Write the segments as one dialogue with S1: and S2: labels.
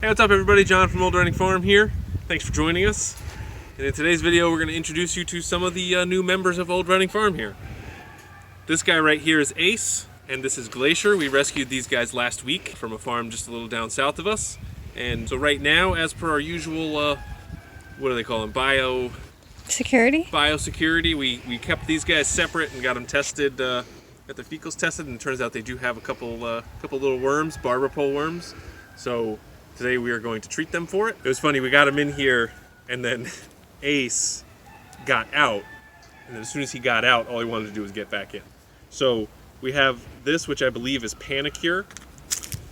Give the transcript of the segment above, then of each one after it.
S1: Hey, what's up everybody? John from Old Running Farm here. Thanks for joining us. And in today's video, we're going to introduce you to some of the new members of Old Running Farm here. This guy right here is Ace, and this is Glacier. We rescued these guys last week from a farm just a little down south of us. And so right now, as per our usual, what do they call them? Biosecurity. We kept these guys separate and got them tested, got the fecals tested, and it turns out they do have a couple little worms, barber pole worms. So today we are going to treat them for it. It was funny, we got him in here and then Ace got out. And then as soon as he got out, all he wanted to do was get back in. So we have this, which I believe is Panicure.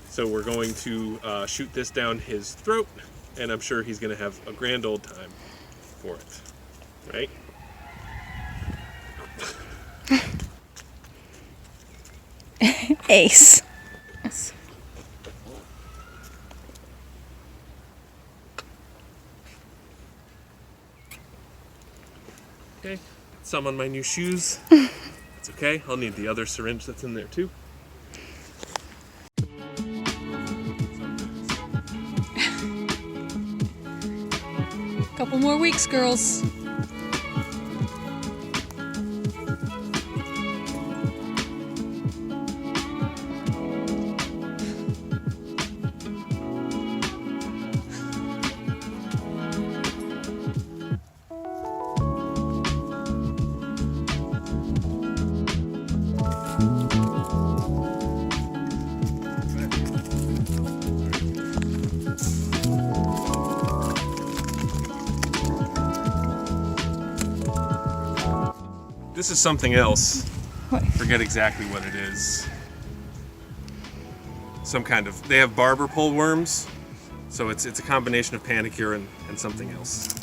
S1: So we're going to shoot this down his throat, and I'm sure he's gonna have a grand old time for it, right?
S2: Ace.
S1: Okay, some on my new shoes. That's okay, I'll need the other syringe that's in there too.
S2: Couple more weeks, girls.
S1: This is something else.
S2: What?
S1: Forget exactly what it is. Some kind of, they have barber pole worms, so it's a combination of Panicure and something else.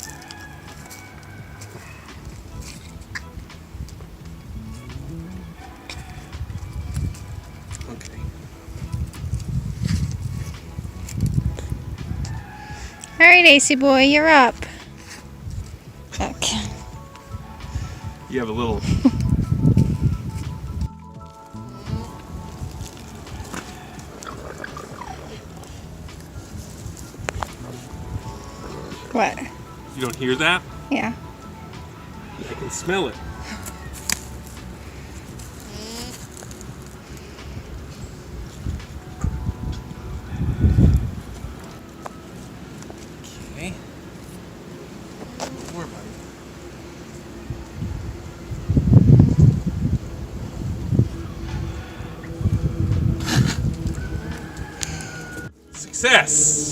S1: Okay.
S2: All right, Acey boy, you're up. Okay.
S1: You have a little...
S2: What?
S1: You don't hear that?
S2: Yeah.
S1: I can smell it. Okay. More buddy. Success!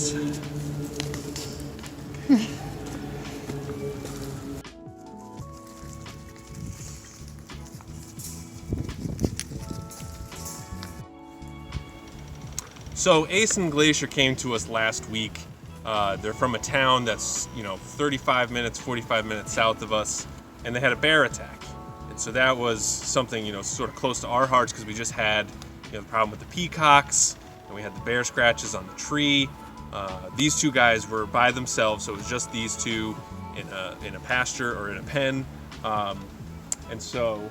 S1: So Ace and Glacier came to us last week. They're from a town that's 35 minutes, 45 minutes south of us, and they had a bear attack. And so that was something sort of close to our hearts because we just had the problem with the peacocks, and we had the bear scratches on the tree. These two guys were by themselves, so it was just these two in a pasture or in a pen. And so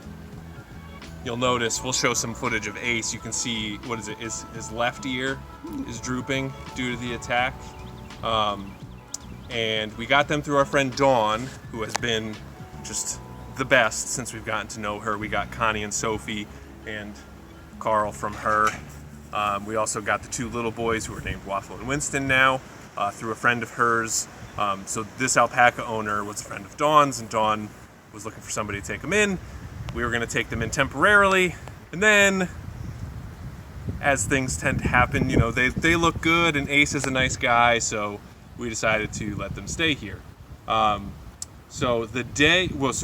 S1: you'll notice, we'll show some footage of Ace. You can see, what is it, his left ear is drooping due to the attack. And we got them through our friend Dawn, who has been just the best since we've gotten to know her. We got Connie and Sophie and Carl from her. We also got the two little boys who are named Waffle and Winston now, through a friend of hers. So this alpaca owner was a friend of Dawn's, and Dawn was looking for somebody to take them in. We were going to take them in temporarily, and then, as things tend to happen, they look good, and Ace is a nice guy, so we decided to let them stay here. So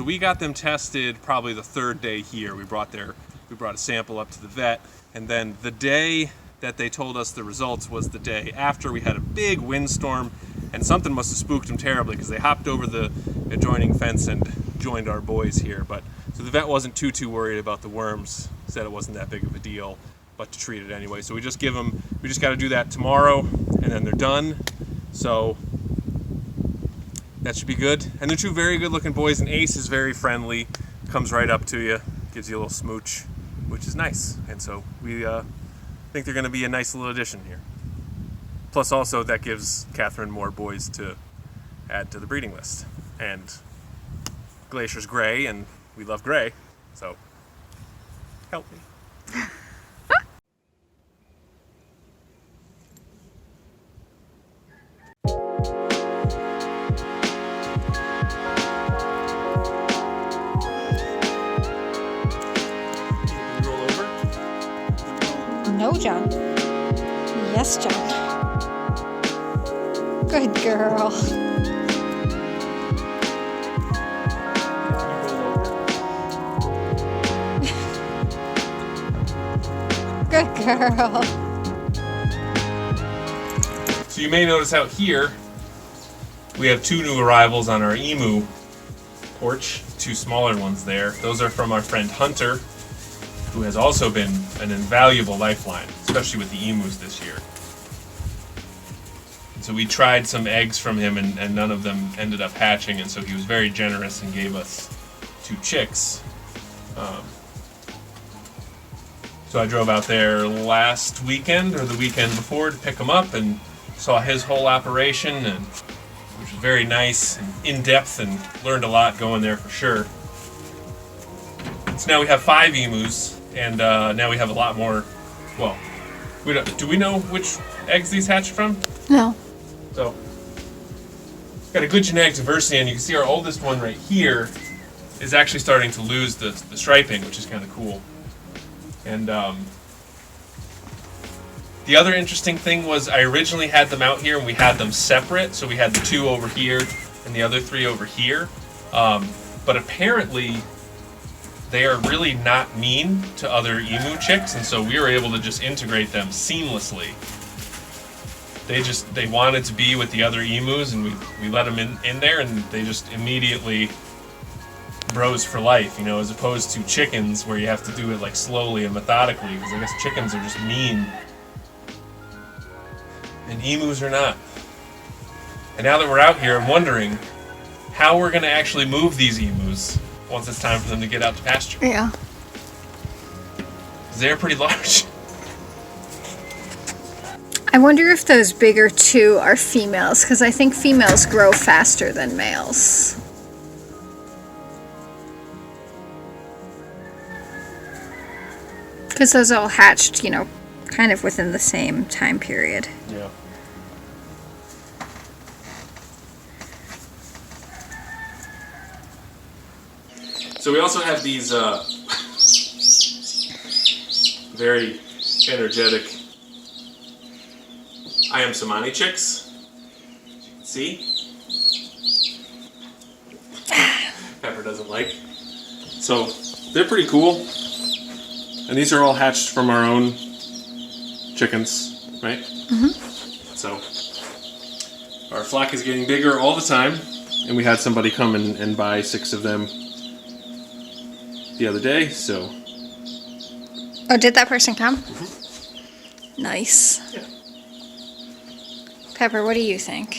S1: we got them tested probably the third day here. We brought a sample up to the vet, and then the day that they told us the results was the day after we had a big windstorm, and something must have spooked them terribly because they hopped over the adjoining fence and joined our boys here. So the vet wasn't too worried about the worms, said it wasn't that big of a deal, but to treat it anyway. So we just got to do that tomorrow, and then they're done. So that should be good. And they're two very good looking boys, and Ace is very friendly, comes right up to you, gives you a little smooch, which is nice. And so we think they're going to be a nice little addition here. Plus also that gives Catherine more boys to add to the breeding list. And Glacier's gray, and we love gray, so help me. Roll over.
S2: No, John. Yes, John. Good girl. Good girl.
S1: So you may notice out here, we have 2 new arrivals on our emu porch, 2 smaller ones there. Those are from our friend Hunter, who has also been an invaluable lifeline, especially with the emus this year. So we tried some eggs from him and none of them ended up hatching, and so he was very generous and gave us 2 chicks. So I drove out there last weekend or the weekend before to pick him up and saw his whole operation, and which was very nice and in-depth, and learned a lot going there for sure. So now we have 5 emus, and now we have a lot more. Well, do we know which eggs these hatched from?
S2: No.
S1: So, got a good genetic diversity, and you can see our oldest one right here is actually starting to lose the striping, which is kind of cool. And the other interesting thing was I originally had them out here and we had them separate, so we had the 2 over here and the other 3 over here. But apparently they are really not mean to other emu chicks, and so we were able to just integrate them seamlessly. They wanted to be with the other emus, and we let them in there, and they just immediately bros for life, you know, as opposed to chickens where you have to do it like slowly and methodically, because I guess chickens are just mean and emus are not. And now that we're out here, I'm wondering how we're going to actually move these emus once it's time for them to get out to pasture.
S2: Yeah.
S1: They're pretty large.
S2: I wonder if those bigger 2 are females, because I think females grow faster than males. Because those all hatched, you know, kind of within the same time period.
S1: Yeah. So we also have these very energetic I am Somani chicks. As you can see. Pepper doesn't like. So they're pretty cool. And these are all hatched from our own chickens, right?
S2: Mm-hmm.
S1: So our flock is getting bigger all the time, and we had somebody come and buy 6 of them the other day, so.
S2: Oh, did that person come?
S1: Mm-hmm.
S2: Nice.
S1: Yeah.
S2: Pepper, what do you think?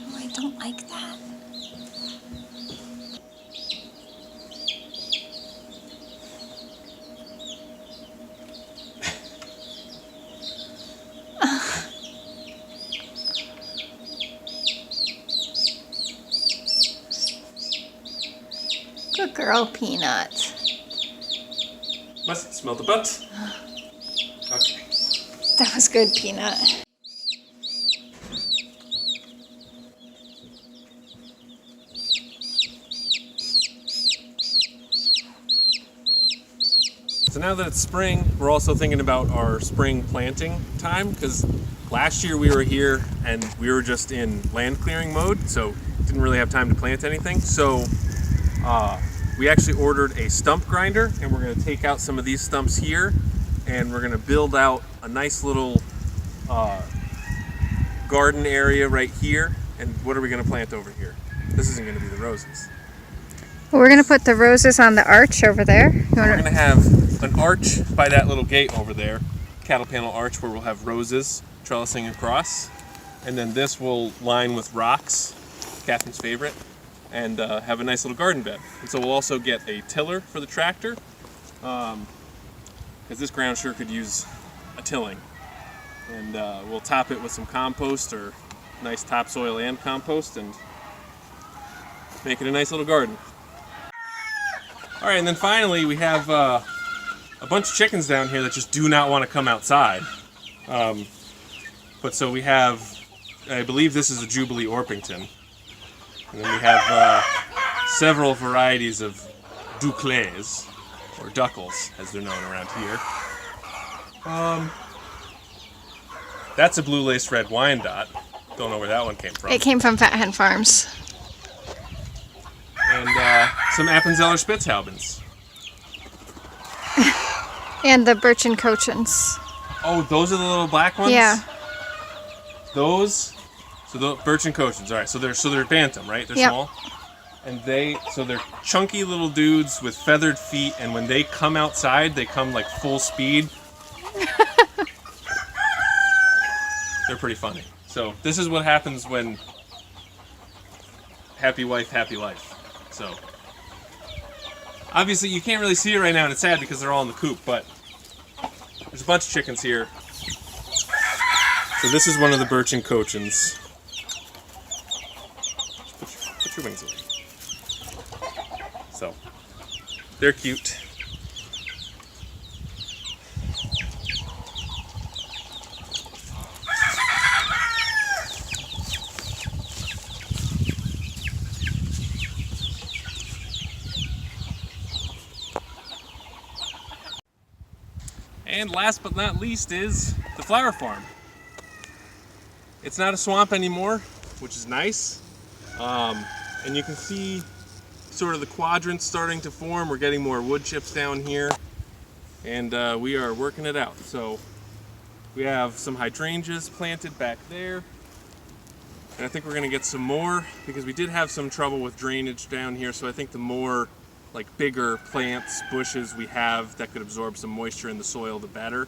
S2: Oh, I don't like that. Good girl, Peanut.
S1: Must smell the butt. Okay.
S2: That was good, Peanut.
S1: So now that it's spring, we're also thinking about our spring planting time, because last year we were here and we were just in land clearing mode, so didn't really have time to plant anything. So we actually ordered a stump grinder, and we're going to take out some of these stumps here, and we're going to build out a nice little garden area right here. And what are we going to plant over here? This isn't going to be the roses.
S2: Well, we're going to put the roses on the arch over there.
S1: We're going to have an arch by that little gate over there, cattle panel arch, where we'll have roses trellising across. And then this will line with rocks, Catherine's favorite, and have a nice little garden bed. And so we'll also get a tiller for the tractor, because this ground sure could use a tilling. And we'll top it with some compost or nice topsoil and compost and make it a nice little garden. All right, and then finally we have a bunch of chickens down here that just do not want to come outside. But so we have, I believe this is a Jubilee Orpington. And then we have several varieties of Duclays, or Duckles, as they're known around here. That's a blue lace red Wyandotte. Don't know where that one came from.
S2: It came from Fat Hen Farms.
S1: And some Appenzeller Spitzhaubens.
S2: And the Birch and Cochins.
S1: Oh, those are the little black ones?
S2: Yeah.
S1: Those, so the Birch and Cochins. All right, so they're bantam, right? They're
S2: Yep.
S1: small. And they're chunky little dudes with feathered feet, and when they come outside, they come like full speed. They're pretty funny. So this is what happens when happy wife, happy life. So obviously you can't really see it right now, and it's sad because they're all in the coop, but there's a bunch of chickens here. So this is one of the Birch and Cochins. Put your wings away. So they're cute. And last but not least is the flower farm. It's not a swamp anymore, which is nice. And you can see sort of the quadrants starting to form. We're getting more wood chips down here, and we are working it out. So we have some hydrangeas planted back there, and I think we're gonna get some more because we did have some trouble with drainage down here. So I think the more like bigger plants, bushes we have that could absorb some moisture in the soil, the better.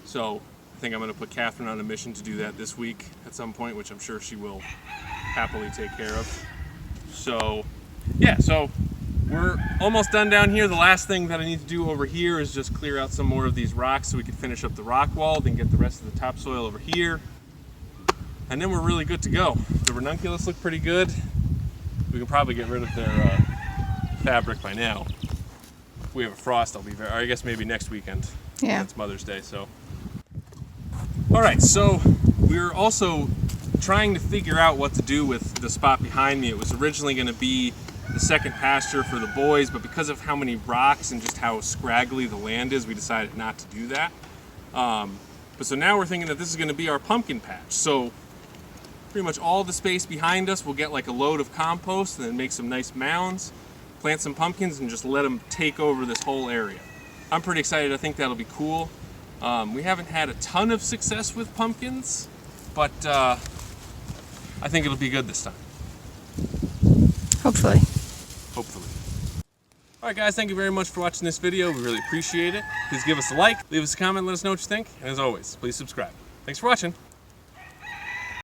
S1: So I think I'm going to put Catherine on a mission to do that this week at some point, which I'm sure she will happily take care of. So yeah, so we're almost done down here. The last thing that I need to do over here is just clear out some more of these rocks so we can finish up the rock wall, then get the rest of the topsoil over here. And then we're really good to go. The ranunculus look pretty good. We can probably get rid of their fabric by now. If we have a frost, I'll be or I guess maybe next weekend.
S2: Yeah.
S1: It's Mother's Day, so. All right, so we're also trying to figure out what to do with the spot behind me. It was originally going to be the second pasture for the boys, but because of how many rocks and just how scraggly the land is, we decided not to do that. But so now we're thinking that this is going to be our pumpkin patch. So pretty much all the space behind us, we'll get like a load of compost and then make some nice mounds, plant some pumpkins, and just let them take over this whole area. I'm pretty excited. I think that'll be cool. We haven't had a ton of success with pumpkins, but I think it'll be good this time.
S2: Hopefully.
S1: Hopefully. All right, guys, thank you very much for watching this video. We really appreciate it. Please give us a like, leave us a comment, let us know what you think, and as always, please subscribe. Thanks for watching.